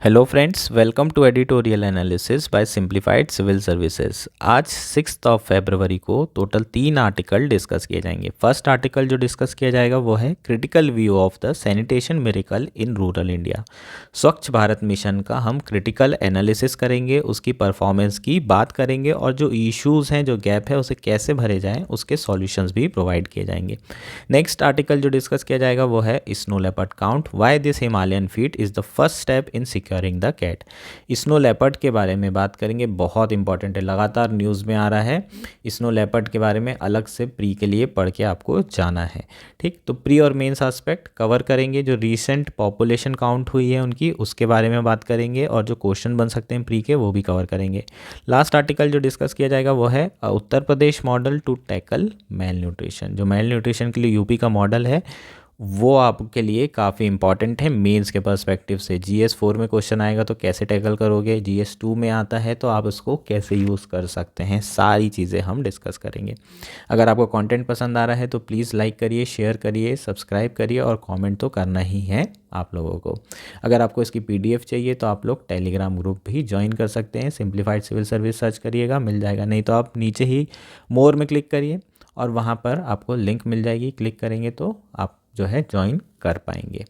Hello friends, welcome to editorial analysis by simplified civil services. आज 6 फरवरी को total 3 article discuss किए जाएंगे। First article जो डिस्कस किया जाएगा वो है critical view of the sanitation miracle in rural India. स्वच्छ भारत मिशन का हम क्रिटिकल एनालिसिस करेंगे, उसकी परफॉर्मेंस की बात करेंगे और जो इश्यूज़ हैं, जो गैप है, उसे कैसे भरे जाएँ उसके सॉल्यूशंस भी प्रोवाइड किए जाएंगे। नेक्स्ट आर्टिकल जो डिस्कस किया जाएगा वो है snow leopard count, why this Himalayan feat is the first step in securing the cat. Snow leopard के बारे में बात करेंगे, बहुत इंपॉर्टेंट है, लगातार न्यूज़ में आ रहा है। स्नो लेपर्ड के बारे में अलग से प्री के लिए पढ़ के आपको जाना है। ठीक, तो प्री और मेंस एस्पेक्ट कवर करेंगे। जो रिसेंट पॉपुलेशन काउंट हुई है उनकी, उसके बारे में बात करेंगे और जो क्वेश्चन बन सकते हैं प्री के वो भी कवर करेंगे। लास्ट आर्टिकल जो डिस्कस किया जाएगा वो है Uttar Pradesh model to tackle malnutrition. जो मेल न्यूट्रिशन के लिए यूपी का मॉडल है वो आपके लिए काफ़ी इंपॉर्टेंट है मेंस के पर्सपेक्टिव से। GS 4 में क्वेश्चन आएगा तो कैसे टैकल करोगे, GS 2 में आता है तो आप उसको कैसे यूज़ कर सकते हैं, सारी चीज़ें हम डिस्कस करेंगे। अगर आपको कंटेंट पसंद आ रहा है तो प्लीज़ लाइक करिए, शेयर करिए, सब्सक्राइब करिए और कमेंट तो करना ही है आप लोगों को। अगर आपको इसकी PDF चाहिए तो आप लोग टेलीग्राम ग्रुप भी ज्वाइन कर सकते हैं। सिंप्लीफाइड सिविल सर्विस सर्च करिएगा, मिल जाएगा। नहीं तो आप नीचे ही मोर में क्लिक करिए और वहाँ पर आपको लिंक मिल जाएगी, क्लिक करेंगे तो आप जो है ज्वाइन कर पाएंगे।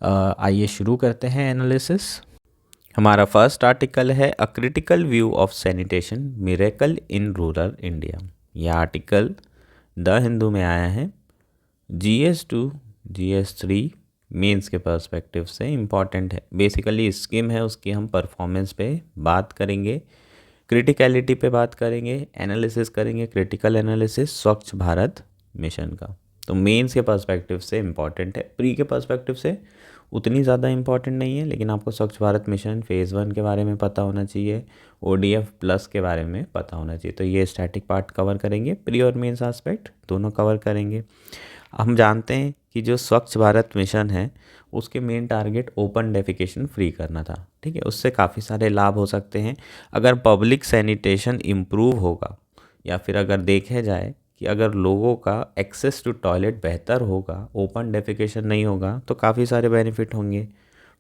आइए शुरू करते हैं एनालिसिस। हमारा फर्स्ट आर्टिकल है a critical view of sanitation miracle in rural India. यह आर्टिकल द हिंदू में आया है। GS 2 GS 3 मेंस के पर्सपेक्टिव से इम्पॉर्टेंट है। बेसिकली स्कीम है, उसकी हम परफॉर्मेंस पे बात करेंगे, क्रिटिकलिटी पे बात करेंगे, एनालिसिस करेंगे, क्रिटिकल एनालिसिस स्वच्छ भारत मिशन का। तो मेंस के पर्सपेक्टिव से इम्पॉर्टेंट है, प्री के पर्सपेक्टिव से उतनी ज़्यादा इम्पॉर्टेंट नहीं है, लेकिन आपको स्वच्छ भारत मिशन फेज़ 1 के बारे में पता होना चाहिए, ODF+ के बारे में पता होना चाहिए। तो ये स्टैटिक पार्ट कवर करेंगे, प्री और मेंस एस्पेक्ट दोनों कवर करेंगे। हम जानते हैं कि जो स्वच्छ भारत मिशन है उसके main target open defecation free करना था। ठीक है, उससे काफ़ी सारे लाभ हो सकते हैं। अगर पब्लिक सैनिटेशन इम्प्रूव होगा या फिर अगर देखा जाए कि अगर लोगों का एक्सेस टू टॉयलेट बेहतर होगा, ओपन डेफिकेशन नहीं होगा, तो काफ़ी सारे बेनिफिट होंगे।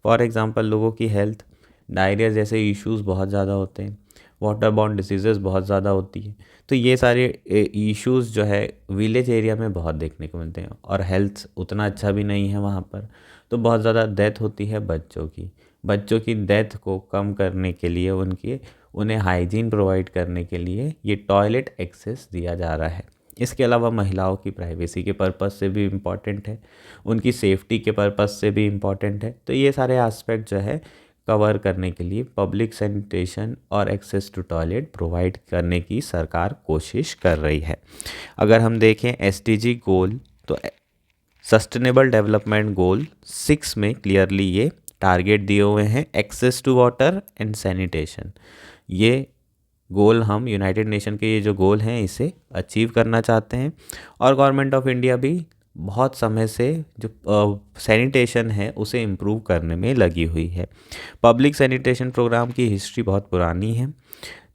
फॉर एग्ज़ाम्पल लोगों की हेल्थ, डायरिया जैसे इश्यूज़ बहुत ज़्यादा होते हैं, वाटर बॉर्न डिसीज़ेज़ बहुत ज़्यादा होती है। तो ये सारे इश्यूज़ जो है विलेज एरिया में बहुत देखने को मिलते हैं और हेल्थ उतना अच्छा भी नहीं है वहाँ पर, तो बहुत ज़्यादा डेथ होती है बच्चों की डेथ को कम करने के लिए उन्हें हाइजीन प्रोवाइड करने के लिए ये टॉयलेट एक्सेस दिया जा रहा है। इसके अलावा महिलाओं की प्राइवेसी के पर्पज़ से भी इम्पॉर्टेंट है, उनकी सेफ्टी के पर्पज़ से भी इम्पॉर्टेंट है। तो ये सारे एस्पेक्ट जो है कवर करने के लिए पब्लिक सैनिटेशन और एक्सेस टू टॉयलेट प्रोवाइड करने की सरकार कोशिश कर रही है। अगर हम देखें SDG गोल, तो सस्टेनेबल डेवलपमेंट गोल 6 में क्लियरली ये टारगेट दिए हुए हैं, access to water and sanitation. ये गोल हम यूनाइटेड नेशन के ये जो गोल हैं इसे अचीव करना चाहते हैं और गवर्नमेंट ऑफ इंडिया भी बहुत समय से जो सैनिटेशन है उसे इम्प्रूव करने में लगी हुई है। पब्लिक सैनिटेशन प्रोग्राम की हिस्ट्री बहुत पुरानी है।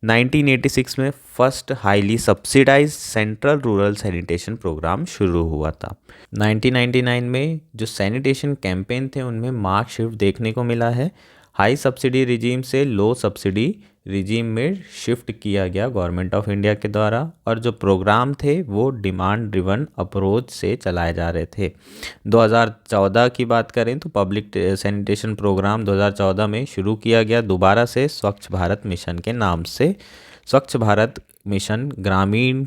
1986 में first highly subsidize central rural sanitation programme शुरू हुआ था। 1999 में जो सैनिटेशन कैंपेन थे उनमें मार्क शिफ्ट देखने को मिला है। हाई सब्सिडी रिजीम से लो सब्सिडी रिजीम में शिफ्ट किया गया गवर्नमेंट ऑफ इंडिया के द्वारा, और जो प्रोग्राम थे वो डिमांड ड्रिवन अप्रोच से चलाए जा रहे थे। 2014 की बात करें तो पब्लिक सैनिटेशन प्रोग्राम 2014 में शुरू किया गया दोबारा से स्वच्छ भारत मिशन के नाम से। स्वच्छ भारत मिशन ग्रामीण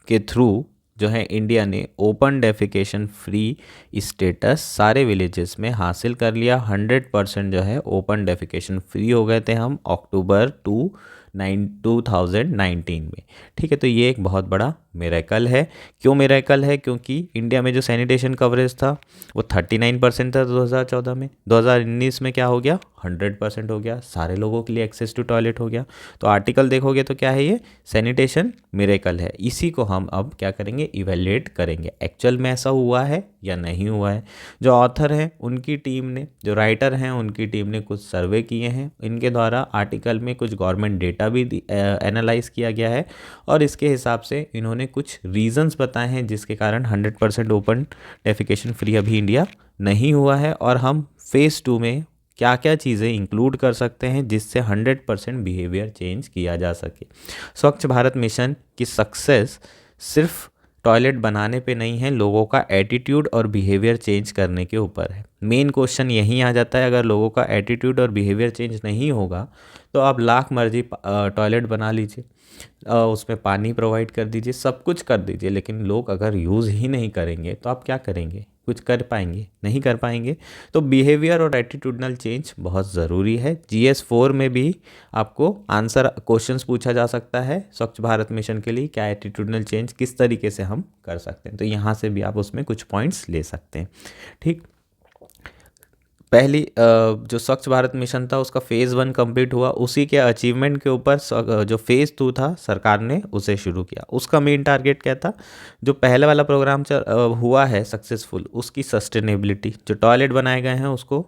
के थ्रू जो है इंडिया ने ओपन डेफिकेशन फ्री स्टेटस सारे विलेजेस में हासिल कर लिया। 100% जो है ओपन डेफिकेशन फ्री हो गए थे हम अक्टूबर 2019 में। ठीक है, तो ये एक बहुत बड़ा मिरेकल है। क्यों मिरेकल है? क्योंकि इंडिया में जो सैनिटेशन कवरेज था वो 39% था 2014 में। 2019 में क्या हो गया? 100% हो गया, सारे लोगों के लिए एक्सेस टू टॉयलेट हो गया। तो आर्टिकल देखोगे तो क्या है, ये सैनिटेशन मिरेकल है। इसी को हम अब क्या करेंगे, इवेल्युएट करेंगे, एक्चुअल में ऐसा हुआ है या नहीं हुआ है। जो ऑथर हैं उनकी टीम ने, जो राइटर हैं उनकी टीम ने कुछ सर्वे किए हैं, इनके द्वारा आर्टिकल में कुछ गवर्नमेंट डेटा भी एनालाइज किया गया है और इसके हिसाब से इन्होंने कुछ रीजंस बताए हैं जिसके कारण 100% ओपन डेफिकेशन फ्री अभी इंडिया नहीं हुआ है और हम फेज़ 2 में क्या क्या चीज़ें इंक्लूड कर सकते हैं जिससे 100% बिहेवियर चेंज किया जा सके। स्वच्छ भारत मिशन की सक्सेस सिर्फ टॉयलेट बनाने पे नहीं है, लोगों का एटीट्यूड और बिहेवियर चेंज करने के ऊपर है। मेन क्वेश्चन यहीं आ जाता है, अगर लोगों का एटीट्यूड और बिहेवियर चेंज नहीं होगा तो आप लाख मर्जी टॉयलेट बना लीजिए, उसमें पानी प्रोवाइड कर दीजिए, सब कुछ कर दीजिए, लेकिन लोग अगर यूज़ ही नहीं करेंगे तो आप क्या करेंगे? कुछ कर पाएंगे? नहीं कर पाएंगे। तो बिहेवियर और एटीट्यूडनल चेंज बहुत ज़रूरी है। GS4 में भी आपको आंसर क्वेश्चंस पूछा जा सकता है स्वच्छ भारत मिशन के लिए, क्या एटीट्यूडनल चेंज किस तरीके से हम कर सकते हैं, तो यहाँ से भी आप उसमें कुछ पॉइंट्स ले सकते हैं। ठीक, पहली जो स्वच्छ भारत मिशन था उसका फेज़ 1 कंप्लीट हुआ, उसी के अचीवमेंट के ऊपर जो फेज़ 2 था सरकार ने उसे शुरू किया। उसका मेन टारगेट क्या था? जो पहले वाला प्रोग्राम हुआ है सक्सेसफुल, उसकी सस्टेनेबिलिटी, जो टॉयलेट बनाए गए हैं उसको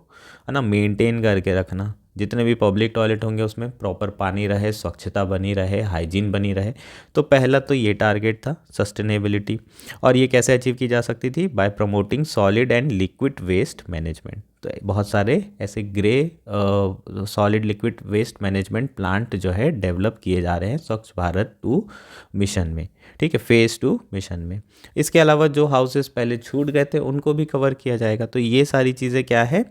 है ना मेंटेन करके रखना, जितने भी पब्लिक टॉयलेट होंगे उसमें प्रॉपर पानी रहे, स्वच्छता बनी रहे, हाइजीन बनी रहे। तो पहला तो ये टारगेट था सस्टेनेबिलिटी। और ये कैसे अचीव की जा सकती थी? By promoting solid and liquid waste management. तो बहुत सारे ऐसे grey solid liquid waste management plant जो है डेवलप किए जा रहे हैं स्वच्छ भारत 2 मिशन में। ठीक है, फेज़ 2 मिशन में। इसके अलावा जो हाउसेस पहले छूट गए थे उनको भी कवर किया जाएगा। तो ये सारी चीज़ें क्या है,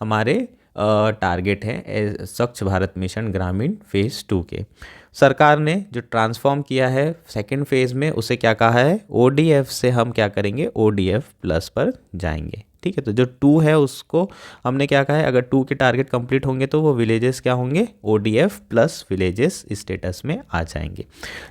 हमारे टारगेट है स्वच्छ भारत मिशन ग्रामीण फेज़ 2 के। सरकार ने जो ट्रांसफॉर्म किया है सेकंड फेज़ में, उसे क्या कहा है? ODF से हम क्या करेंगे? ODF प्लस पर जाएंगे। ठीक है, तो जो 2 है उसको हमने क्या कहा है, अगर 2 के टारगेट कंप्लीट होंगे तो वो विलेजेस क्या होंगे? ODF प्लस विलेजेस स्टेटस में आ जाएंगे।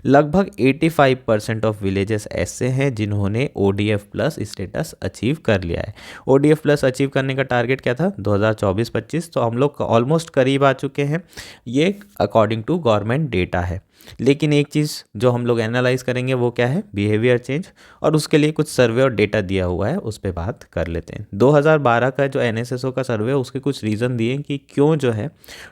लगभग 85% ऑफ विलेजेस ऐसे हैं जिन्होंने ODF प्लस स्टेटस अचीव कर लिया है। ODF प्लस अचीव करने का टारगेट क्या था? 2024-25, तो हम लोग ऑलमोस्ट करीब आ चुके हैं। ये अकॉर्डिंग टू गवर्नमेंट डेटा है। लेकिन एक चीज़ जो हम लोग एनालाइज करेंगे वो क्या है? Behaviour change. और उसके लिए कुछ सर्वे और डेटा दिया हुआ है, उस पर बात कर लेते हैं। 2012 का जो NSSO का सर्वे है उसके कुछ रीज़न दिए कि क्यों जो है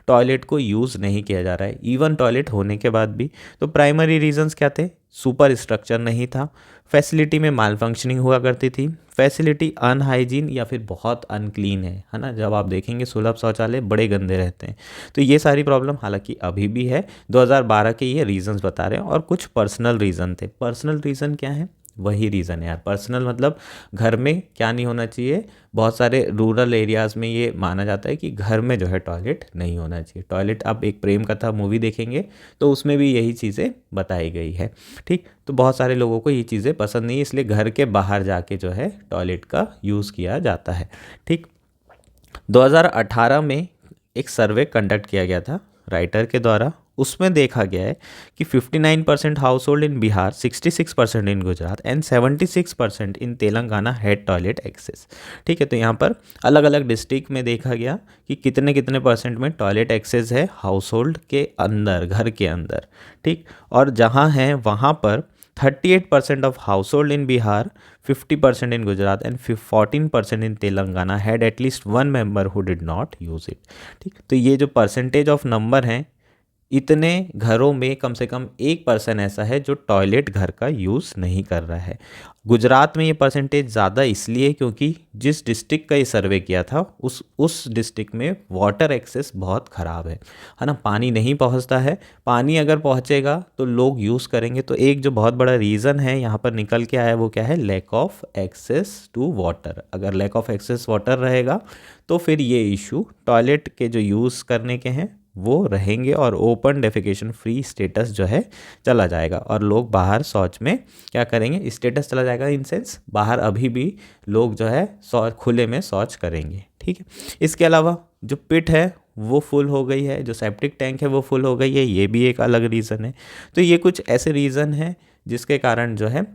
टॉयलेट को यूज़ नहीं किया जा रहा है इवन टॉयलेट होने के बाद भी। तो प्राइमरी रीजंस क्या थे? सुपर स्ट्रक्चर नहीं था, फैसिलिटी में माल फंक्शनिंग हुआ करती थी, फैसिलिटी अनहाइजीन या फिर बहुत अनक्लीन है ना, जब आप देखेंगे सुलभ शौचालय बड़े गंदे रहते हैं। तो ये सारी प्रॉब्लम हालांकि अभी भी है। 2012 के ये रीजंस बता रहे हैं। और कुछ पर्सनल रीज़न थे। पर्सनल रीज़न क्या है? वही रीज़न है यार, पर्सनल मतलब घर में क्या नहीं होना चाहिए। बहुत सारे रूरल एरियाज़ में ये माना जाता है कि घर में जो है टॉयलेट नहीं होना चाहिए। टॉयलेट, आप एक प्रेम कथा मूवी देखेंगे तो उसमें भी यही चीज़ें बताई गई है। ठीक, तो बहुत सारे लोगों को ये चीज़ें पसंद नहीं है, इसलिए घर के बाहर जाके जो है टॉयलेट का यूज़ किया जाता है। ठीक, 2018 में एक सर्वे कंडक्ट किया गया था राइटर के द्वारा। उसमें देखा गया है कि 59% household in Bihar, 66% in Gujarat and 76% in Telangana had toilet access. ठीक है, तो यहाँ पर अलग अलग डिस्ट्रिक्ट में देखा गया कि कितने कितने परसेंट में टॉयलेट एक्सेस है हाउस होल्ड के अंदर, घर के अंदर। ठीक, और जहाँ है वहाँ पर 38% of house hold in Bihar, 50% in Gujarat and 14% in Telangana had at least one member who did not use it। ठीक, तो ये जो परसेंटेज ऑफ नंबर हैं, इतने घरों में कम से कम एक पर्सन ऐसा है जो टॉयलेट घर का यूज़ नहीं कर रहा है। गुजरात में ये परसेंटेज ज़्यादा इसलिए क्योंकि जिस डिस्ट्रिक्ट का ये सर्वे किया था उस डिस्ट्रिक्ट में वाटर एक्सेस बहुत ख़राब है ना, पानी नहीं पहुंचता है। पानी अगर पहुंचेगा तो लोग यूज़ करेंगे। तो एक जो बहुत बड़ा रीज़न है यहाँ पर निकल के आया वो क्या है? Lack of access to water. अगर लैक ऑफ एक्सेस वाटर रहेगा तो फिर ये इशू टॉयलेट के जो यूज़ करने के हैं वो रहेंगे और ओपन डेफिकेशन फ्री स्टेटस जो है चला जाएगा। और लोग बाहर शौच में क्या करेंगे? स्टेटस चला जाएगा इन सेंस बाहर अभी भी लोग जो है शौच खुले में शौच करेंगे। ठीक है, इसके अलावा जो पिट है वो फुल हो गई है, जो सेप्टिक टैंक है वो फुल हो गई है, ये भी एक अलग रीज़न है। तो ये कुछ ऐसे रीज़न है जिसके कारण जो है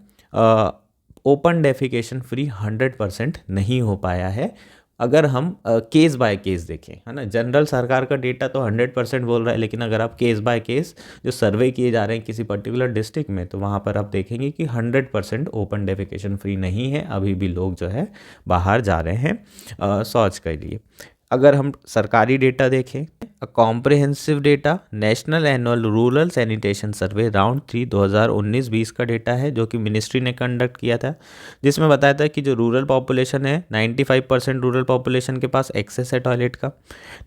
ओपन डेफिकेशन फ्री 100% नहीं हो पाया है। अगर हम केस बाय केस देखें, है ना, जनरल सरकार का डेटा तो 100% बोल रहा है, लेकिन अगर आप केस बाय केस जो सर्वे किए जा रहे हैं किसी पर्टिकुलर डिस्ट्रिक्ट में, तो वहाँ पर आप देखेंगे कि 100% ओपन डेफिकेशन फ्री नहीं है। अभी भी लोग जो है बाहर जा रहे हैं शौच के लिए। अगर हम सरकारी डेटा देखें, comprehensive data national annual rural sanitation survey round 3 2019-20 का डेटा है जो कि मिनिस्ट्री ने कंडक्ट किया था, जिसमें बताया था कि जो रूरल पॉपुलेशन है 95% रूरल पॉपुलेशन के पास एक्सेस है टॉयलेट का।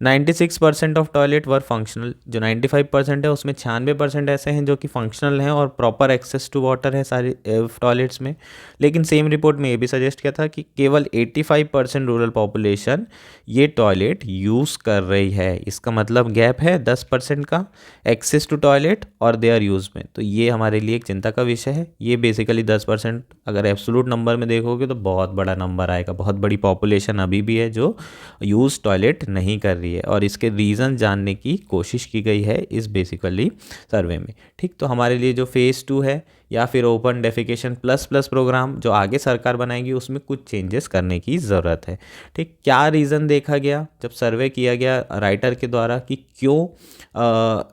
96% ऑफ टॉयलेट वर फंक्शनल। जो 95% है उसमें 96% ऐसे हैं जो कि फंक्शनल हैं और प्रॉपर एक्सेस टू वाटर है सारे टॉयलेट्स में। लेकिन सेम रिपोर्ट में ये भी सजेस्ट किया था कि केवल 85% रूरल पॉपुलेशन ये टॉयलेट यूज़ कर रही है। इसका मतलब गैप है 10% का एक्सेस टू टॉयलेट और देयर यूज़ में। तो ये हमारे लिए एक चिंता का विषय है। ये बेसिकली 10%, अगर एब्सोलूट नंबर में देखोगे तो बहुत बड़ा नंबर आएगा। बहुत बड़ी पॉपुलेशन अभी भी है जो यूज़ टॉयलेट नहीं कर रही है और इसके रीज़न जानने की कोशिश की गई है इस बेसिकली सर्वे में। ठीक, तो हमारे लिए जो फेज़ 2 है या फिर open defecation plus plus programme जो आगे सरकार बनाएगी उसमें कुछ चेंजेस करने की ज़रूरत है। ठीक, क्या रीज़न देखा गया जब सर्वे किया गया राइटर के द्वारा कि क्यों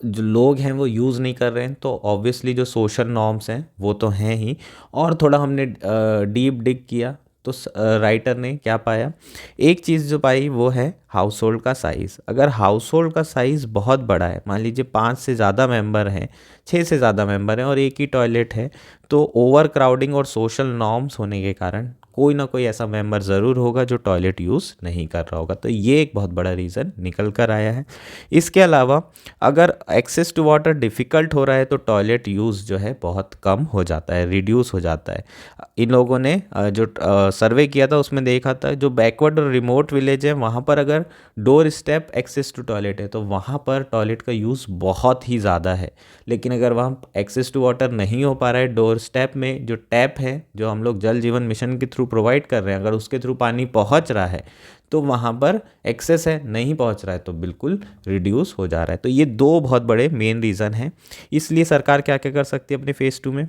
जो लोग हैं वो यूज़ नहीं कर रहे हैं, तो ऑब्वियसली जो सोशल नॉर्म्स हैं वो तो हैं ही। और थोड़ा हमने डीप डिग किया तो राइटर ने क्या पाया, एक चीज़ जो पाई वो है हाउस होल्ड का साइज़। अगर हाउस होल्ड का साइज़ बहुत बड़ा है, मान लीजिए 5 से ज़्यादा मेंबर हैं, 6 से ज़्यादा मेंबर हैं और एक ही टॉयलेट है, तो ओवर क्राउडिंग और सोशल नॉर्म्स होने के कारण कोई ना कोई ऐसा मेंबर ज़रूर होगा जो टॉयलेट यूज़ नहीं कर रहा होगा। तो ये एक बहुत बड़ा रीज़न निकल कर आया है। इसके अलावा अगर एक्सेस टू वाटर डिफ़िकल्ट हो रहा है तो टॉयलेट यूज़ जो है बहुत कम हो जाता है, रिड्यूस हो जाता है। इन लोगों ने जो सर्वे किया था उसमें देखा था जो बैकवर्ड और रिमोट विलेज है वहाँ पर अगर doorstep access to toilet है तो वहाँ पर टॉयलेट का यूज़ बहुत ही ज़्यादा है। लेकिन अगर वहाँ एक्सेस टू वाटर नहीं हो पा रहा है, डोर स्टेप में जो टैप है जो हम लोग जल जीवन मिशन के थ्रू प्रोवाइड कर रहे हैं, अगर उसके थ्रू पानी पहुँच रहा है तो वहाँ पर एक्सेस है, नहीं पहुँच रहा है तो बिल्कुल रिड्यूस हो जा रहा है। तो ये दो बहुत बड़े मेन रीज़न हैं। इसलिए सरकार क्या क्या कर सकती है अपने फेज़ 2 में,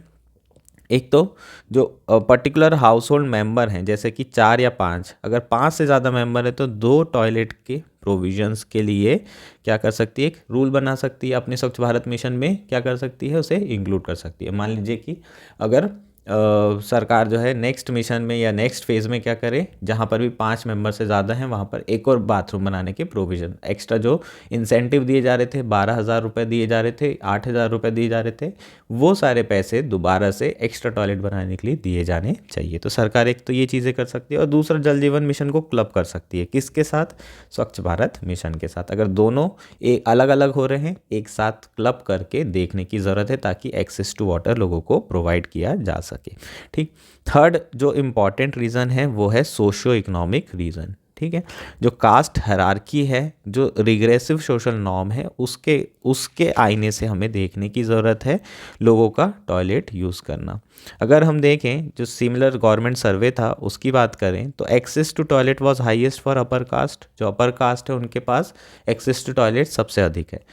एक तो जो पर्टिकुलर हाउस होल्ड मेंबर हैं जैसे कि 4 या 5, अगर 5 से ज़्यादा मेंबर है तो 2 टॉयलेट के प्रोविजंस के लिए क्या कर सकती है, एक रूल बना सकती है। अपने स्वच्छ भारत मिशन में क्या कर सकती है, उसे इंक्लूड कर सकती है। मान लीजिए कि अगर सरकार जो है नेक्स्ट मिशन में या नेक्स्ट फेज़ में क्या करे, जहाँ पर भी 5 मेंबर से ज़्यादा हैं वहाँ पर एक और बाथरूम बनाने के प्रोविज़न, एक्स्ट्रा जो इंसेंटिव दिए जा रहे थे, 12,000 रुपये दिए जा रहे थे, 8,000 रुपये दिए जा रहे थे, वो सारे पैसे दोबारा से एक्स्ट्रा टॉयलेट बनाने के लिए दिए जाने चाहिए। तो सरकार एक तो ये चीज़ें कर सकती है और दूसरा जल जीवन मिशन को क्लब कर सकती है। किसके साथ, स्वच्छ भारत मिशन के साथ। अगर दोनों एक अलग अलग हो रहे हैं, एक साथ क्लब करके देखने की ज़रूरत है ताकि एक्सेस टू वाटर लोगों को प्रोवाइड किया जा सके। ठीक, थर्ड जो इम्पॉर्टेंट रीज़न है वो है सोशियो इकोनॉमिक रीज़न। ठीक है, जो कास्ट हायरार्की है, जो रिग्रेसिव सोशल नॉर्म है, उसके आईने से हमें देखने की ज़रूरत है लोगों का टॉयलेट यूज़ करना। अगर हम देखें जो सिमिलर गवर्नमेंट सर्वे था उसकी बात करें तो access to toilet was highest for upper caste. जो अपर कास्ट है उनके पास एक्सेस टू टॉयलेट सबसे अधिक है।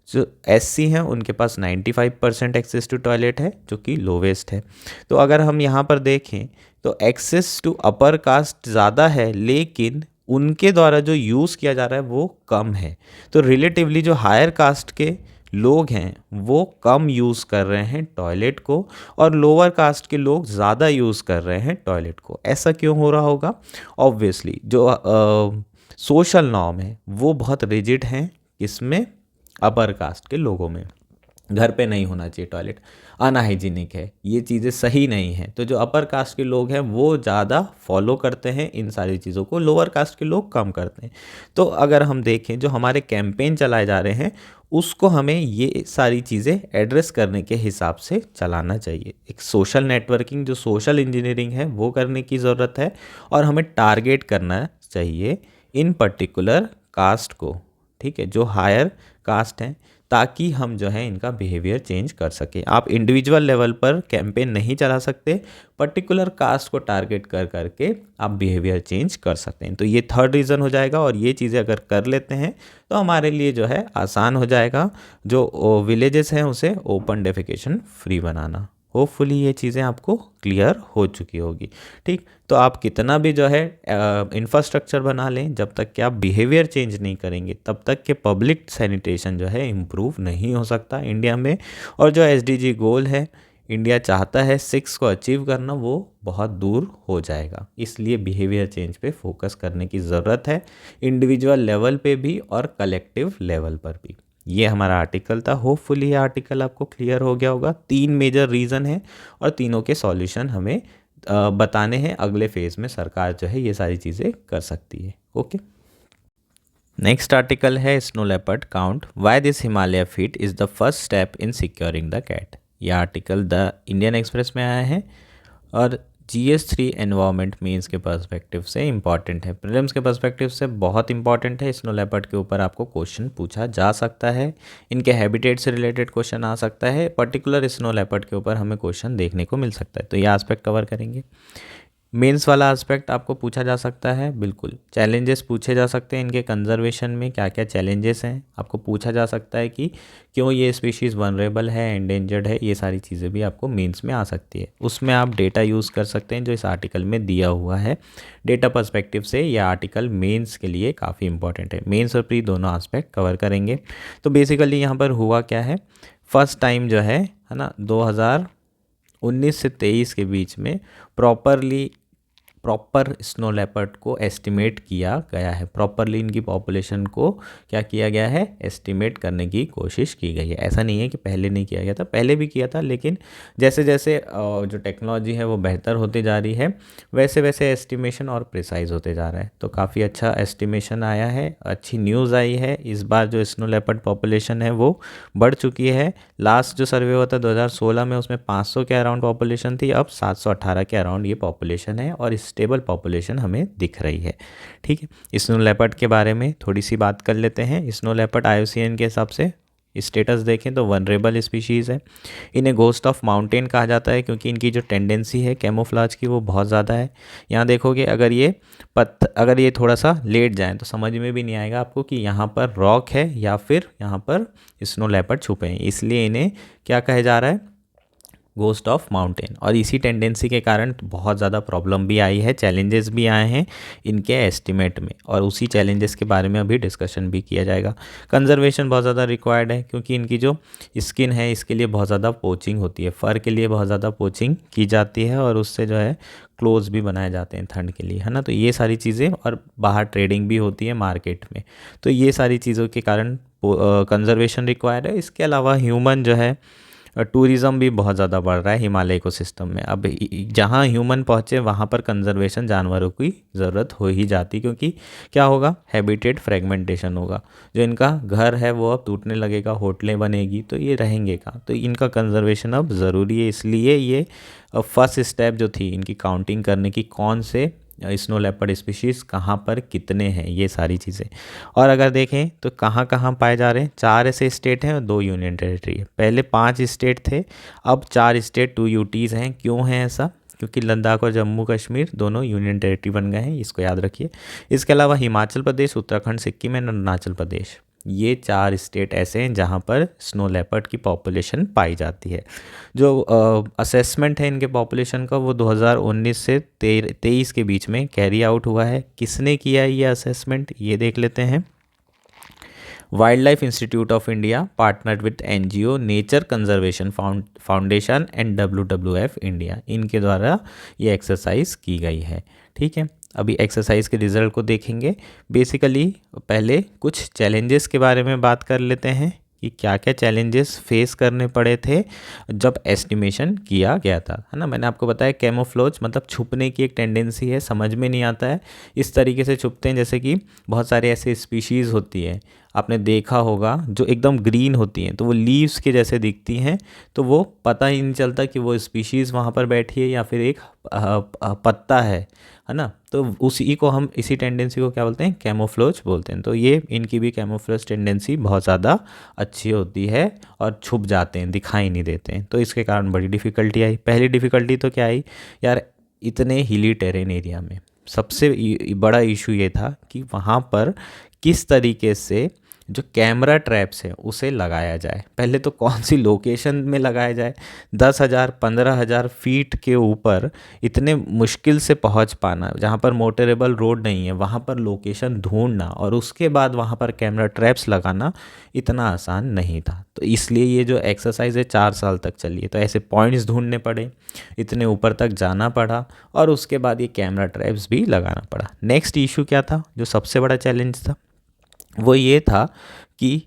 जो एससी हैं उनके पास 95% एक्सेस टू टॉयलेट है जो कि लोवेस्ट है। तो अगर हम यहाँ पर देखें तो एक्सेस टू अपर कास्ट ज़्यादा है लेकिन उनके द्वारा जो यूज़ किया जा रहा है वो कम है। तो रिलेटिवली जो हायर कास्ट के लोग हैं वो कम यूज़ कर रहे हैं टॉयलेट को और लोअर कास्ट के लोग ज़्यादा यूज़ कर रहे हैं टॉयलेट को। ऐसा क्यों हो रहा होगा? ऑब्वियसली जो सोशल नॉर्म है वो बहुत रिजिड हैं, इसमें अपर कास्ट के लोगों में घर पे नहीं होना चाहिए टॉयलेट, अनहाइजीनिक है, ये चीज़ें सही नहीं हैं। तो जो अपर कास्ट के लोग हैं वो ज़्यादा फॉलो करते हैं इन सारी चीज़ों को, लोअर कास्ट के लोग कम करते हैं। तो अगर हम देखें जो हमारे कैंपेन चलाए जा रहे हैं उसको हमें ये सारी चीज़ें एड्रेस करने के हिसाब से चलाना चाहिए। एक सोशल नेटवर्किंग जो सोशल इंजीनियरिंग है वो करने की ज़रूरत है और हमें टारगेट करना चाहिए इन पर्टिकुलर कास्ट को, ठीक है, जो हायर कास्ट हैं, ताकि हम जो है इनका बिहेवियर चेंज कर सकें। आप इंडिविजुअल लेवल पर कैंपेन नहीं चला सकते, पर्टिकुलर कास्ट को टारगेट कर करके आप बिहेवियर चेंज कर सकते हैं। तो ये थर्ड रीज़न हो जाएगा और ये चीज़ें अगर कर लेते हैं तो हमारे लिए जो है आसान हो जाएगा जो विलेजेस हैं उसे ओपन डेफिकेशन फ्री बनाना। होपफुली ये चीज़ें आपको क्लियर हो चुकी होगी। ठीक, तो आप कितना भी जो है इंफ्रास्ट्रक्चर बना लें, जब तक कि आप बिहेवियर चेंज नहीं करेंगे तब तक के पब्लिक सैनिटेशन जो है इम्प्रूव नहीं हो सकता इंडिया में। और जो एसडीजी गोल है इंडिया चाहता है 6 को अचीव करना, वो बहुत दूर हो जाएगा। इसलिए बिहेवियर चेंज पे फोकस करने की ज़रूरत है, इंडिविजुअल लेवल पे भी और कलेक्टिव लेवल पर भी। ये हमारा आर्टिकल था। होपफुली ये आर्टिकल आपको क्लियर हो गया होगा। 3 मेजर रीज़न है और तीनों के सॉल्यूशन हमें बताने हैं। अगले फेज़ में सरकार जो है ये सारी चीज़ें कर सकती है। ओके, नेक्स्ट आर्टिकल है snow leopard count, why this Himalaya feat is the first step in securing the cat. यह आर्टिकल द इंडियन एक्सप्रेस में आया है और GS3 एनवायरमेंट मीन्स के पर्सपेक्टिव से इंपॉर्टेंट है, प्रीलिम्स के पर्सपेक्टिव से बहुत इंपॉर्टेंट है। स्नो लेपर्ड के ऊपर आपको क्वेश्चन पूछा जा सकता है, इनके हैबिटेट से रिलेटेड क्वेश्चन आ सकता है, पर्टिकुलर स्नो लेपर्ड के ऊपर हमें क्वेश्चन देखने को मिल सकता है। तो ये एस्पेक्ट कवर करेंगे। मेंस वाला एस्पेक्ट आपको पूछा जा सकता है, बिल्कुल। चैलेंजेस पूछे जा सकते हैं, इनके कंजर्वेशन में क्या क्या चैलेंजेस हैं आपको पूछा जा सकता है कि क्यों ये स्पीशीज़ वनरेबल है, एंडेंजर्ड है, ये सारी चीज़ें भी आपको मेंस में आ सकती है। उसमें आप डेटा यूज़ कर सकते हैं जो इस आर्टिकल में दिया हुआ है। डेटा पर्सपेक्टिव से ये आर्टिकल मेंस के लिए काफ़ी इंपॉर्टेंट है। मेंस और प्री दोनों एस्पेक्ट कवर करेंगे। तो बेसिकली यहाँ पर हुआ क्या है, फर्स्ट टाइम जो है ना 2019 से 23 के बीच में प्रॉपर स्नो लेपर्ड को एस्टिमेट किया गया है। प्रॉपरली इनकी पॉपुलेशन को क्या किया गया है, एस्टिमेट करने की कोशिश की गई है। ऐसा नहीं है कि पहले नहीं किया गया था, पहले भी किया था, लेकिन जैसे जैसे जो टेक्नोलॉजी है वो बेहतर होती जा रही है, वैसे वैसे एस्टिमेशन और प्रिसाइज होते जा रहा है। तो काफ़ी अच्छा एस्टिमेशन आया है, अच्छी न्यूज़ आई है। इस बार जो स्नो लेपर्ड पॉपुलेशन है वो बढ़ चुकी है। लास्ट जो सर्वे हुआ था 2016 में, उसमें 500 के अराउंड पॉपुलेशन थी, अब 718 के अराउंड ये पॉपुलेशन है और स्टेबल पॉपुलेशन हमें दिख रही है। ठीक है, स्नो लेपर्ड के बारे में थोड़ी सी बात कर लेते हैं। स्नो लेपर्ड IUCN के हिसाब से स्टेटस देखें तो वनरेबल स्पीशीज़ है। इन्हें घोस्ट ऑफ माउंटेन कहा जाता है क्योंकि इनकी जो टेंडेंसी है कैमोफ्लाज की वो बहुत ज़्यादा है। यहाँ देखोगे अगर ये थोड़ा सा लेट जाए तो समझ में भी नहीं आएगा आपको कि यहाँ पर रॉक है या फिर यहाँ पर स्नो लेपर्ड छुपे हैं, इसलिए इन्हें क्या कहा जा रहा है, घोस्ट ऑफ माउंटेन। और इसी टेंडेंसी के कारण बहुत ज़्यादा प्रॉब्लम भी आई है, चैलेंजेस भी आए हैं इनके एस्टिमेट में, और उसी चैलेंजेस के बारे में अभी डिस्कशन भी किया जाएगा। कंजर्वेशन बहुत ज़्यादा रिक्वायर्ड है क्योंकि इनकी जो स्किन है इसके लिए बहुत ज़्यादा पोचिंग होती है, फर के लिए बहुत ज़्यादा पोचिंग की जाती है और उससे जो है क्लोथ्स भी बनाए जाते हैं ठंड के लिए, है ना। तो ये सारी चीज़ें, और बाहर ट्रेडिंग भी होती है मार्केट में, तो ये सारी चीज़ों के कारण कंजर्वेशन रिक्वायर्ड है। इसके अलावा ह्यूमन जो है टूरिज़्म भी बहुत ज़्यादा बढ़ रहा है हिमालय इकोसिस्टम में। अब जहाँ ह्यूमन पहुँचे वहाँ पर कंजर्वेशन जानवरों की ज़रूरत हो ही जाती, क्योंकि क्या होगा, हैबिटेट फ्रेगमेंटेशन होगा, जो इनका घर है वो अब टूटने लगेगा, होटलें बनेगी, तो ये रहेंगे कहाँ, तो इनका कंजर्वेशन अब ज़रूरी है। इसलिए ये फर्स्ट स्टेप जो थी इनकी काउंटिंग करने की, कौन से स्नो लेपर्ड स्पीशीज़ कहाँ पर कितने हैं, ये सारी चीज़ें। और अगर देखें तो कहाँ कहाँ पाए जा रहे हैं, 4 ऐसे स्टेट हैं और 2 यूनियन टेरिटरी है। पहले 5 स्टेट थे, अब 4 स्टेट 2 यूटीज़ हैं। क्यों है ऐसा, क्योंकि लद्दाख और जम्मू कश्मीर दोनों यूनियन टेरिटरी बन गए हैं, इसको याद रखिए। इसके अलावा हिमाचल प्रदेश, उत्तराखंड, सिक्किम एंड अरुणाचल प्रदेश, ये 4 स्टेट ऐसे हैं जहाँ पर स्नो लेपर्ड की पॉपुलेशन पाई जाती है। जो असेसमेंट है इनके पॉपुलेशन का वो 2019 से 23 के बीच में कैरी आउट हुआ है। किसने किया है ये असेसमेंट, ये देख लेते हैं। Wild life institute of India partnered with NGO nature conservation foundation and WWF India, इनके द्वारा ये एक्सरसाइज की गई है। ठीक है, अभी एक्सरसाइज के रिजल्ट को देखेंगे। बेसिकली पहले कुछ चैलेंजेस के बारे में बात कर लेते हैं कि क्या क्या चैलेंजेस फेस करने पड़े थे जब एस्टिमेशन किया गया था, है ना। मैंने आपको बताया कैमोफ्लेज मतलब छुपने की एक टेंडेंसी है, समझ में नहीं आता है, इस तरीके से छुपते हैं जैसे कि बहुत सारे ऐसे स्पीशीज़ होती है, आपने देखा होगा, जो एकदम ग्रीन होती हैं तो वो लीव्स के जैसे दिखती हैं, तो वो पता ही नहीं चलता कि वो स्पीशीज़ वहाँ पर बैठी है या फिर एक पत्ता है ना। तो उसी को हम, इसी टेंडेंसी को क्या बोलते हैं, कैमोफ्लेज बोलते हैं। तो ये इनकी भी कैमोफ्लेज टेंडेंसी बहुत ज़्यादा अच्छी होती है और छुप जाते हैं, दिखाई नहीं देते हैं, तो इसके कारण बड़ी डिफ़िकल्टी आई। पहली डिफ़िकल्टी तो क्या आई यार, इतने हिली टेरेन एरिया में सबसे बड़ा इशू ये था कि वहाँ पर किस तरीके से जो कैमरा ट्रैप्स है उसे लगाया जाए। पहले तो कौन सी लोकेशन में लगाया जाए, 10,000 15,000 फीट के ऊपर इतने मुश्किल से पहुंच पाना, जहां पर मोटरेबल रोड नहीं है वहां पर लोकेशन ढूंढना और उसके बाद वहां पर कैमरा ट्रैप्स लगाना इतना आसान नहीं था। तो इसलिए ये जो एक्सरसाइज है 4 साल तक चली है। तो ऐसे पॉइंट्स ढूंढने पड़े, इतने ऊपर तक जाना पड़ा और उसके बाद ये कैमरा ट्रैप्स भी लगाना पड़ा। नेक्स्ट इशू क्या था, जो सबसे बड़ा चैलेंज था, वो ये था कि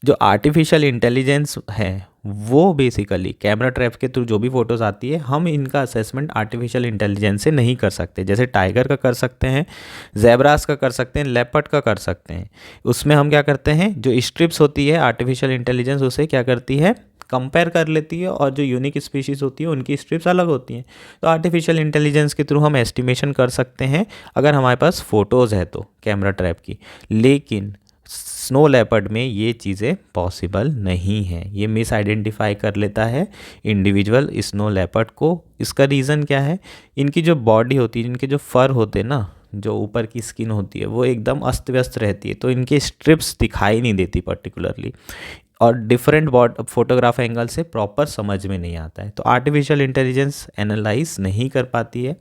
जो आर्टिफिशियल इंटेलिजेंस है वो बेसिकली कैमरा ट्रैप के थ्रू जो भी फ़ोटोज़ आती है, हम इनका असेसमेंट आर्टिफिशियल इंटेलिजेंस से नहीं कर सकते। जैसे टाइगर का कर सकते हैं, ज़ेब्रास का कर सकते हैं, लेपर्ड का कर सकते हैं। उसमें हम क्या करते हैं, जो स्ट्रिप्स होती है आर्टिफिशियल इंटेलिजेंस उसे क्या करती है, कंपेयर कर लेती है और जो यूनिक स्पीशीज़ होती है उनकी स्ट्रिप्स अलग होती हैं। तो आर्टिफिशियल इंटेलिजेंस के थ्रू हम एस्टिमेशन कर सकते हैं अगर हमारे पास फ़ोटोज़ है तो कैमरा ट्रैप की। लेकिन स्नो लेपर्ड में ये चीज़ें पॉसिबल नहीं है, ये मिस आइडेंटिफाई कर लेता है इंडिविजुअल स्नो लेपर्ड को। इसका रीज़न क्या है, इनकी जो बॉडी होती है, इनके जो फर होते हैं ना, जो ऊपर की स्किन होती है वो एकदम अस्त व्यस्त रहती है, तो इनके स्ट्रिप्स दिखाई नहीं देती पर्टिकुलरली, और डिफरेंट फोटोग्राफ एंगल से प्रॉपर समझ में नहीं आता है। तो आर्टिफिशियल इंटेलिजेंस एनालाइज नहीं कर पाती है।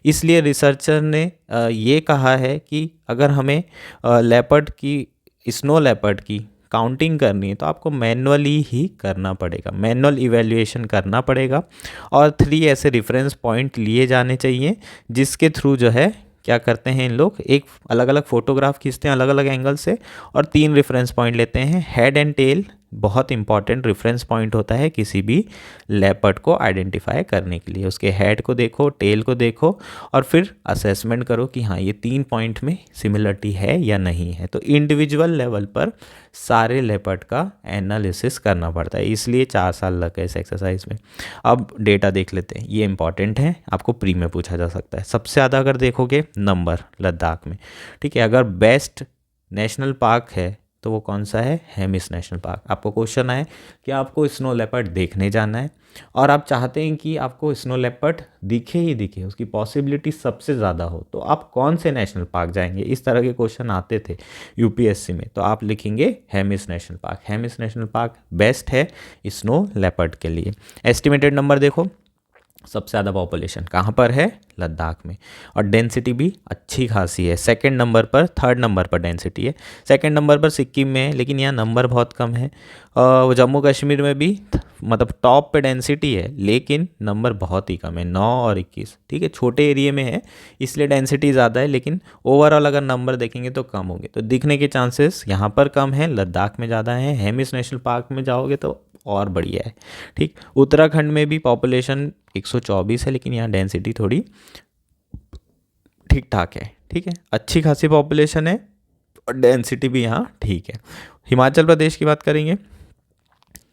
इसलिए रिसर्चर ने ये कहा है कि अगर हमें लेपर्ड की, स्नो लेपर्ड की काउंटिंग करनी है तो आपको मैनुअली ही करना पड़ेगा, मैनुअल इवैल्यूएशन करना पड़ेगा और 3 ऐसे रेफरेंस पॉइंट लिए जाने चाहिए जिसके थ्रू जो है क्या करते हैं इन लोग, एक अलग अलग फोटोग्राफ खींचते हैं अलग अलग एंगल से और 3 रेफरेंस पॉइंट लेते हैं। हेड एंड टेल बहुत इंपॉर्टेंट रेफरेंस पॉइंट होता है किसी भी लेपर्ड को आइडेंटिफाई करने के लिए। उसके हेड को देखो, टेल को देखो और फिर असेसमेंट करो कि हाँ ये 3 पॉइंट में सिमिलरिटी है या नहीं है। तो इंडिविजुअल लेवल पर सारे लेपर्ड का एनालिसिस करना पड़ता है, इसलिए 4 साल लगे इस एक्सरसाइज में। अब डेटा देख लेते हैं, ये इंपॉर्टेंट है, आपको प्री में पूछा जा सकता है। सबसे ज़्यादा अगर देखोगे नंबर लद्दाख में, ठीक है, अगर बेस्ट नेशनल पार्क है तो वो कौन सा है, हेमिस नेशनल पार्क। आपको क्वेश्चन आए कि आपको स्नो लेपर्ड देखने जाना है और आप चाहते हैं कि आपको स्नो लेपर्ड दिखे ही दिखे, उसकी पॉसिबिलिटी सबसे ज़्यादा हो, तो आप कौन से नेशनल पार्क जाएंगे। इस तरह के क्वेश्चन आते थे यूपीएससी में, तो आप लिखेंगे Hemis national park. Hemis national park best है स्नो लेपर्ड के लिए। एस्टिमेटेड नंबर देखो, सबसे ज़्यादा पॉपुलेशन कहाँ पर है, लद्दाख में, और डेंसिटी भी अच्छी खासी है। सेकंड नंबर पर, थर्ड नंबर पर डेंसिटी है, सेकंड नंबर पर सिक्किम में है, लेकिन यहाँ नंबर बहुत कम है। जम्मू कश्मीर में भी मतलब टॉप पे डेंसिटी है लेकिन नंबर बहुत ही कम है, 9 और 21, ठीक है, छोटे एरिया में है इसलिए डेंसिटी ज़्यादा है, लेकिन ओवरऑल अगर नंबर देखेंगे तो कम होंगे। तो दिखने के चांसेस यहाँ पर कम है, लद्दाख में ज़्यादा है। हेमिस नेशनल पार्क में जाओगे तो और बढ़िया है, ठीक। उत्तराखंड में भी पॉपुलेशन 124 है लेकिन यहाँ डेंसिटी थोड़ी ठीक ठाक है, ठीक है, अच्छी खासी पॉपुलेशन है और डेंसिटी भी यहाँ ठीक है। हिमाचल प्रदेश की बात करेंगे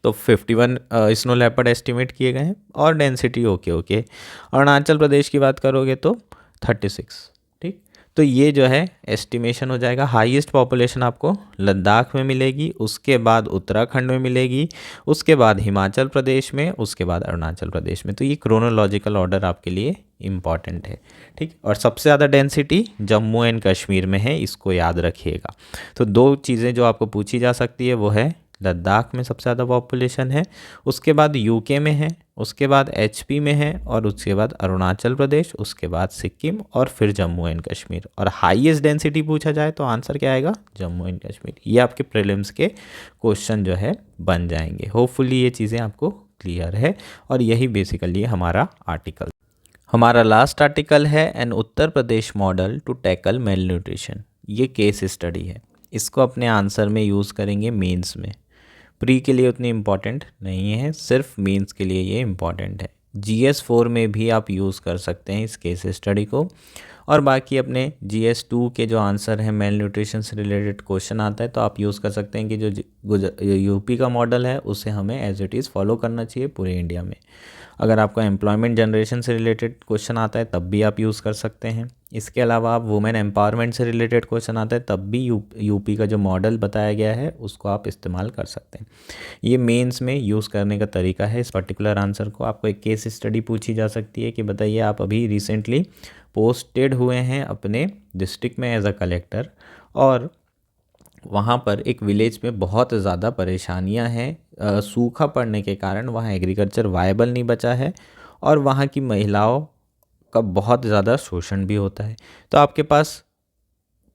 तो 51 स्नो लेपर्ड एस्टिमेट किए गए हैं और density okay okay. Arunachal Pradesh की बात करोगे तो 36, ठीक। तो ये जो है एस्टिमेशन हो जाएगा। हाईएस्ट पॉपुलेशन आपको लद्दाख में मिलेगी, उसके बाद उत्तराखंड में मिलेगी, उसके बाद हिमाचल प्रदेश में, उसके बाद अरुणाचल प्रदेश में। तो ये क्रोनोलॉजिकल ऑर्डर आपके लिए इम्पॉर्टेंट है, ठीक। और सबसे ज़्यादा डेंसिटी जम्मू एंड कश्मीर में है, इसको याद रखिएगा। तो 2 चीज़ें जो आपको पूछी जा सकती है वो है लद्दाख में सबसे ज़्यादा पॉपुलेशन है, उसके बाद यूके में है, उसके बाद एचपी में है और उसके बाद अरुणाचल प्रदेश, उसके बाद सिक्किम और फिर जम्मू एंड कश्मीर। और हाईएस्ट डेंसिटी पूछा जाए तो आंसर क्या आएगा, जम्मू एंड कश्मीर। ये आपके प्रीलिम्स के क्वेश्चन जो है बन जाएंगे। होपफुली ये चीज़ें आपको क्लियर है और यही बेसिकली हमारा आर्टिकल। हमारा लास्ट आर्टिकल है an Uttar Pradesh model to tackle malnutrition. ये केस स्टडी है, इसको अपने आंसर में यूज़ करेंगे मेंस में। प्री के लिए उतनी इम्पॉर्टेंट नहीं है, सिर्फ मेंस के लिए ये इम्पॉर्टेंट है। GS4 में भी आप यूज़ कर सकते हैं इस केस स्टडी को, और बाकी अपने GS2 के जो आंसर है मेल न्यूट्रिशन से रिलेटेड क्वेश्चन आता है तो आप यूज़ कर सकते हैं कि जो यूपी का मॉडल है उसे हमें एज इट इज़ फॉलो करना चाहिए पूरे इंडिया में। अगर आपका एम्प्लॉयमेंट जनरेशन से रिलेटेड क्वेश्चन आता है तब भी आप यूज़ कर सकते हैं। इसके अलावा आप वुमेन एम्पावरमेंट से रिलेटेड क्वेश्चन आता है तब भी यूपी का जो मॉडल बताया गया है उसको आप इस्तेमाल कर सकते हैं। ये मेंस में यूज़ करने का तरीका है। इस पर्टिकुलर आंसर को आपको एक केस स्टडी पूछी जा सकती है कि बताइए आप अभी रिसेंटली पोस्टेड हुए हैं अपने डिस्ट्रिक्ट में एज अ कलेक्टर और वहाँ पर एक विलेज में बहुत ज़्यादा परेशानियाँ हैं, सूखा पड़ने के कारण वहाँ एग्रीकल्चर वायबल नहीं बचा है और वहाँ की महिलाओं का बहुत ज़्यादा शोषण भी होता है। तो आपके पास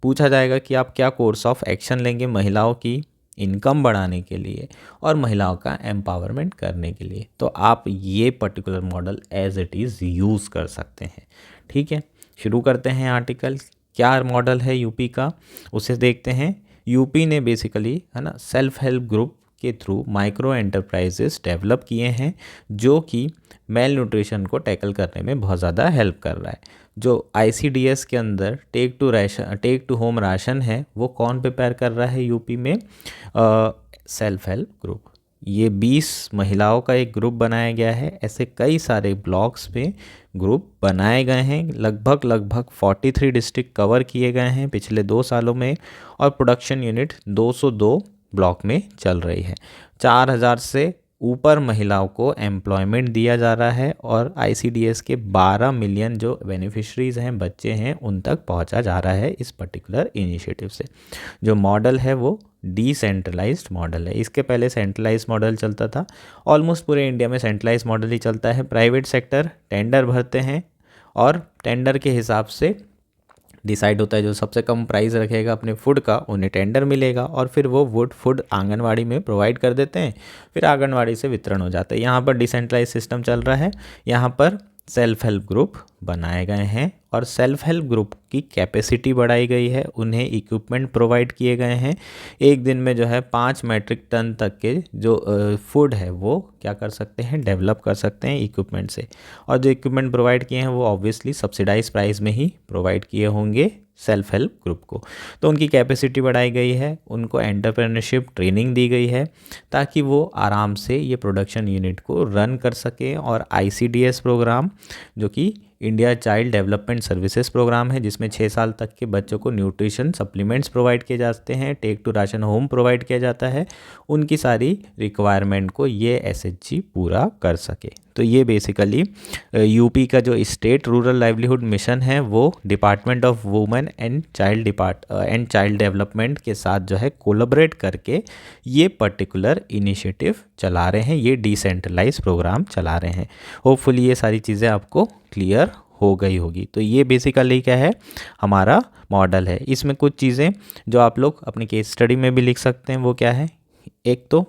पूछा जाएगा कि आप क्या कोर्स ऑफ एक्शन लेंगे महिलाओं की इनकम बढ़ाने के लिए और महिलाओं का एम्पावरमेंट करने के लिए। तो आप ये particular model as it is use कर सकते हैं। ठीक है, शुरू करते हैं आर्टिकल। क्या मॉडल है यूपी का, उसे देखते हैं। यूपी ने बेसिकली, है ना, सेल्फ हेल्प ग्रुप के थ्रू माइक्रो एंटरप्राइजेस डेवलप किए हैं जो कि मेल न्यूट्रिशन को टैकल करने में बहुत ज़्यादा हेल्प कर रहा है। जो ICDS के अंदर टेक टू होम राशन है वो कौन प्रिपेयर कर रहा है यूपी में? Self help group. ये 20 महिलाओं का एक ग्रुप बनाया गया है। ऐसे कई सारे ब्लॉक्स पे ग्रुप बनाए गए हैं। लगभग 43 डिस्ट्रिक्ट कवर किए गए हैं पिछले 2 सालों में और प्रोडक्शन यूनिट 202 ब्लॉक में चल रही है। 4000 से ऊपर महिलाओं को एम्प्लॉयमेंट दिया जा रहा है और ICDS के 12 मिलियन जो बेनिफिशरीज़ हैं, बच्चे हैं, उन तक पहुंचा जा रहा है इस पर्टिकुलर इनिशिएटिव से। जो मॉडल है वो डिसेंट्रलाइज्ड मॉडल है। इसके पहले सेंट्रलाइज्ड मॉडल चलता था। ऑलमोस्ट पूरे इंडिया में सेंट्रलाइज्ड मॉडल ही चलता है। प्राइवेट सेक्टर टेंडर भरते हैं और टेंडर के हिसाब से डिसाइड होता है। जो सबसे कम प्राइस रखेगा अपने फूड का उन्हें टेंडर मिलेगा और फिर वो फूड आंगनवाड़ी में प्रोवाइड कर देते हैं, फिर आंगनवाड़ी से वितरण हो जाता है। यहाँ पर डिसेंट्रलाइज सिस्टम चल रहा है। यहाँ पर सेल्फ हेल्प ग्रुप बनाए गए हैं और सेल्फ हेल्प ग्रुप की कैपेसिटी बढ़ाई गई है। उन्हें इक्विपमेंट प्रोवाइड किए गए हैं। एक दिन में जो है 5 मैट्रिक टन तक के जो फूड है वो क्या कर सकते हैं, डेवलप कर सकते हैं इक्विपमेंट से। और जो इक्विपमेंट प्रोवाइड किए हैं वो ऑब्वियसली सब्सिडाइज प्राइस में ही प्रोवाइड किए होंगे सेल्फ हेल्प ग्रुप को। तो उनकी कैपेसिटी बढ़ाई गई है, उनको एंटरप्रेन्योरशिप ट्रेनिंग दी गई है ताकि वो आराम से ये प्रोडक्शन यूनिट को रन कर सकें। और ICDS प्रोग्राम जो कि India child development services programme है, जिसमें 6 साल तक के बच्चों को न्यूट्रिशन सप्लीमेंट्स प्रोवाइड किए जाते हैं, take to ration home provide किया जाता है, उनकी सारी रिक्वायरमेंट को ये SHG पूरा कर सके। तो ये बेसिकली यूपी का जो स्टेट रूरल लाइवलीहुड मिशन है वो department of women and child development के साथ जो है कोलैबोरेट करके ये पर्टिकुलर इनिशिएटिव चला रहे हैं, ये डिसेंट्रलाइज प्रोग्राम चला रहे हैं। होपफुली ये सारी चीज़ें आपको क्लियर हो गई होगी। तो ये बेसिकली क्या है, हमारा मॉडल है। इसमें कुछ चीज़ें जो आप लोग अपनी केस स्टडी में भी लिख सकते हैं वो क्या है। एक तो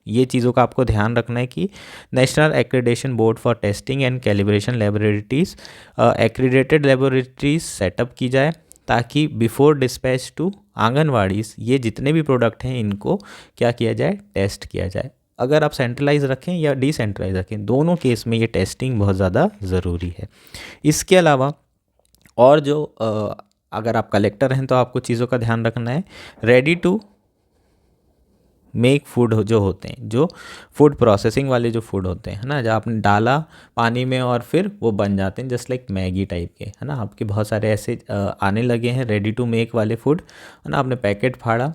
ये चीज़ों का आपको ध्यान रखना है कि national accreditation board for testing and calibration laboratories, accredited laboratories setup की जाए ताकि बिफोर डिस्पैच टू आंगनवाड़ीज ये जितने भी प्रोडक्ट हैं इनको क्या किया जाए, टेस्ट किया जाए। अगर आप सेंट्रलाइज रखें या डिसेंट्रलाइज रखें, दोनों केस में ये टेस्टिंग बहुत ज़्यादा ज़रूरी है। इसके अलावा और जो अगर आप कलेक्टर हैं तो आपको चीज़ों का ध्यान रखना है। रेडी टू मेक फूड जो होते हैं, जो फूड प्रोसेसिंग वाले जो फूड होते हैं, है ना, जब आपने डाला पानी में और फिर वो बन जाते हैं जस्ट लाइक मैगी टाइप के, है ना। आपके बहुत सारे ऐसे आने लगे हैं रेडी टू मेक वाले फूड, है ना। आपने पैकेट फाड़ा,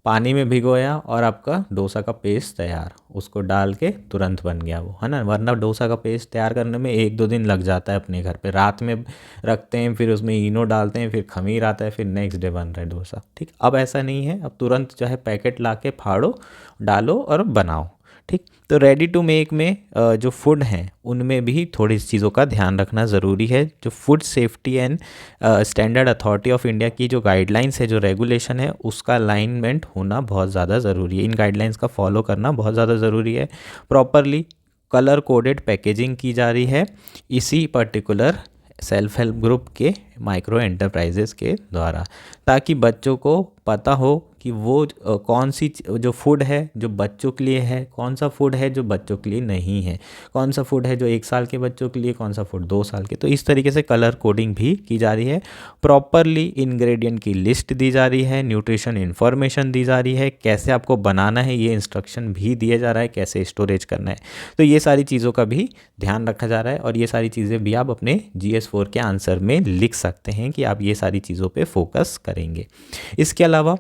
पानी में भिगोया और आपका डोसा का पेस्ट तैयार, उसको डाल के तुरंत बन गया वो, है ना। वरना डोसा का पेस्ट तैयार करने में 1-2 दिन लग जाता है। अपने घर पे रात में रखते हैं, फिर उसमें इनो डालते हैं, फिर खमीर आता है, फिर नेक्स्ट डे बन रहा है डोसा। ठीक, अब ऐसा नहीं है। अब तुरंत जो है पैकेट ला के फाड़ो, डालो और बनाओ। ठीक, तो रेडी टू मेक में जो फूड हैं उनमें भी थोड़ी चीज़ों का ध्यान रखना ज़रूरी है। जो food safety and standard authority of India की जो गाइडलाइंस है, जो रेगुलेशन है, उसका अलाइनमेंट होना बहुत ज़्यादा ज़रूरी है। इन गाइडलाइंस का फॉलो करना बहुत ज़्यादा ज़रूरी है। प्रॉपरली कलर कोडेड पैकेजिंग की जा रही है इसी पर्टिकुलर सेल्फ हेल्प ग्रुप के माइक्रो एंटरप्राइजेस के द्वारा, ताकि बच्चों को पता हो कि वो कौन सी जो फूड है जो बच्चों के लिए है, कौन सा फूड है जो बच्चों के लिए नहीं है, कौन सा फूड है जो 1 साल के बच्चों के लिए, कौन सा फूड 2 साल के। तो इस तरीके से कलर कोडिंग भी की जा रही है। प्रॉपरली इंग्रेडिएंट की लिस्ट दी जा रही है, न्यूट्रिशन इन्फॉर्मेशन दी जा रही है, कैसे आपको बनाना है ये इंस्ट्रक्शन भी दिया जा रहा है, कैसे स्टोरेज करना है। तो ये सारी चीज़ों का भी ध्यान रखा जा रहा है और ये सारी चीज़ें भी आप अपने GS4 के आंसर में लिख सकते हैं कि आप ये सारी चीज़ों पे फोकस करेंगे। इसके अलावा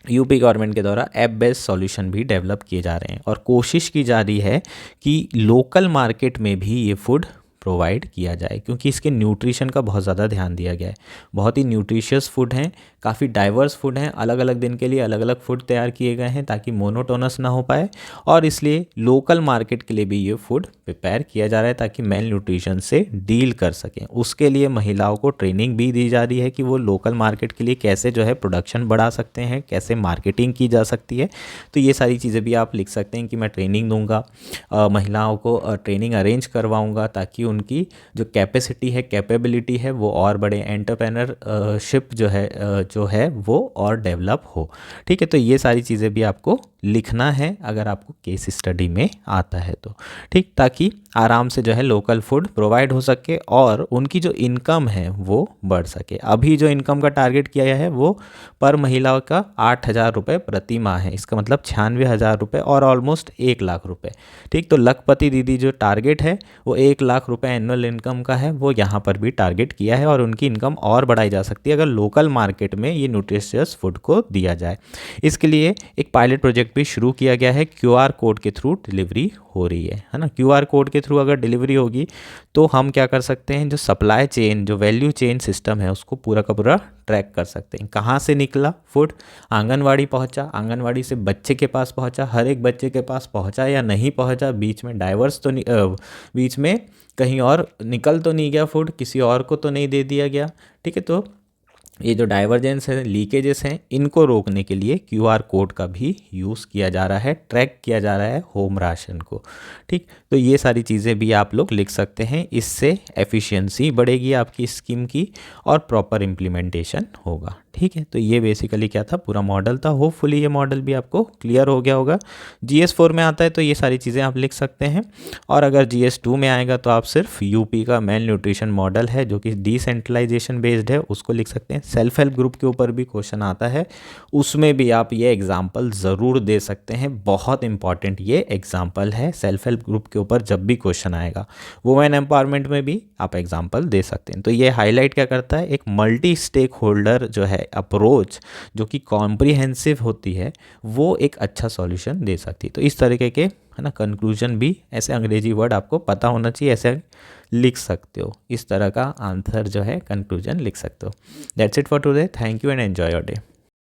यूपी गवर्नमेंट के द्वारा ऐप बेस्ड सॉल्यूशन भी डेवलप किए जा रहे हैं और कोशिश की जा रही है कि लोकल मार्केट में भी ये फूड प्रोवाइड किया जाए, क्योंकि इसके न्यूट्रिशन का बहुत ज़्यादा ध्यान दिया गया है। बहुत ही न्यूट्रिशियस फूड हैं, काफ़ी डाइवर्स फूड हैं, अलग अलग दिन के लिए अलग अलग फूड तैयार किए गए हैं ताकि मोनोटोनस ना हो पाए, और इसलिए लोकल मार्केट के लिए भी ये फूड प्रिपेयर किया जा रहा है ताकि मेल न्यूट्रिशन से डील कर सकें। उसके लिए महिलाओं को ट्रेनिंग भी दी जा रही है कि वो लोकल मार्केट के लिए कैसे जो है प्रोडक्शन बढ़ा सकते हैं, कैसे मार्केटिंग की जा सकती है। तो ये सारी चीज़ें भी आप लिख सकते हैं कि मैं ट्रेनिंग दूंगा, महिलाओं को ट्रेनिंग अरेंज करवाऊंगा ताकि उनकी जो कैपेसिटी है, कैपेबिलिटी है, वो और बड़े, एंटरप्रेन्योरशिप जो है वो और डेवलप हो। ठीक है, तो ये सारी चीज़ें भी आपको लिखना है अगर आपको केस स्टडी में आता है तो, ठीक, ताकि आराम से जो है लोकल फूड प्रोवाइड हो सके और उनकी जो इनकम है वो बढ़ सके। अभी जो इनकम का टारगेट किया गया है वो पर महिला का 8,000 रुपये प्रति माह है, इसका मतलब 96,000 रुपये और ऑलमोस्ट 1 लाख रुपये। ठीक, तो लखपति दीदी जो टारगेट है वो 1 लाख रुपये एनुअल इनकम का है, वो यहाँ पर भी टारगेट किया है और उनकी इनकम और बढ़ाई जा सकती है अगर लोकल मार्केट में ये न्यूट्रिशियस फूड को दिया जाए। इसके लिए एक पायलट प्रोजेक्ट भी शुरू किया गया है, QR कोड के थ्रू डिलीवरी हो रही है ना। QR कोड के थ्रू अगर डिलीवरी होगी तो हम क्या कर सकते हैं, जो सप्लाई चेन, जो वैल्यू चेन सिस्टम है उसको पूरा का पूरा ट्रैक कर सकते हैं। कहाँ से निकला फूड, आंगनवाड़ी पहुंचा, आंगनवाड़ी से बच्चे के पास पहुंचा, हर एक बच्चे के पास पहुंचा या नहीं पहुंचा, बीच में डाइवर्स तो बीच में कहीं और निकल तो नहीं गया फूड, किसी और को तो नहीं दे दिया गया। ठीक है, तो ये जो डाइवर्जेंस है, लीकेजेस हैं, इनको रोकने के लिए QR कोड का भी यूज़ किया जा रहा है, ट्रैक किया जा रहा है होम राशन को। ठीक, तो ये सारी चीज़ें भी आप लोग लिख सकते हैं, इससे एफिशिएंसी बढ़ेगी आपकी स्कीम की और प्रॉपर इम्प्लीमेंटेशन होगा। ठीक है, तो ये बेसिकली क्या था, पूरा मॉडल था। होपफुली ये मॉडल भी आपको क्लियर हो गया होगा। GS4 में आता है तो ये सारी चीज़ें आप लिख सकते हैं, और अगर GS2 में आएगा तो आप सिर्फ UP का मेल न्यूट्रिशन मॉडल है जो कि डिसेंट्रलाइजेशन बेस्ड है उसको लिख सकते हैं। सेल्फ हेल्प ग्रुप के ऊपर भी क्वेश्चन आता है, उसमें भी आप ये एग्जाम्पल ज़रूर दे सकते हैं, बहुत इंपॉर्टेंट ये एग्जाम्पल है। सेल्फ हेल्प ग्रुप के ऊपर जब भी क्वेश्चन आएगा, वुमेन एम्पावरमेंट में भी आप एग्जाम्पल दे सकते हैं। तो ये हाईलाइट क्या करता है, एक मल्टी स्टेक होल्डर जो है अप्रोच जो कि कॉम्प्रिहेंसिव होती है, वो एक अच्छा सॉल्यूशन दे सकती है। तो इस तरीके के है ना कंक्लूजन भी, ऐसे अंग्रेजी वर्ड आपको पता होना चाहिए, ऐसे लिख सकते हो, इस तरह का आंसर जो है कंक्लूजन लिख सकते हो। That's it for today, thank you and enjoy your day.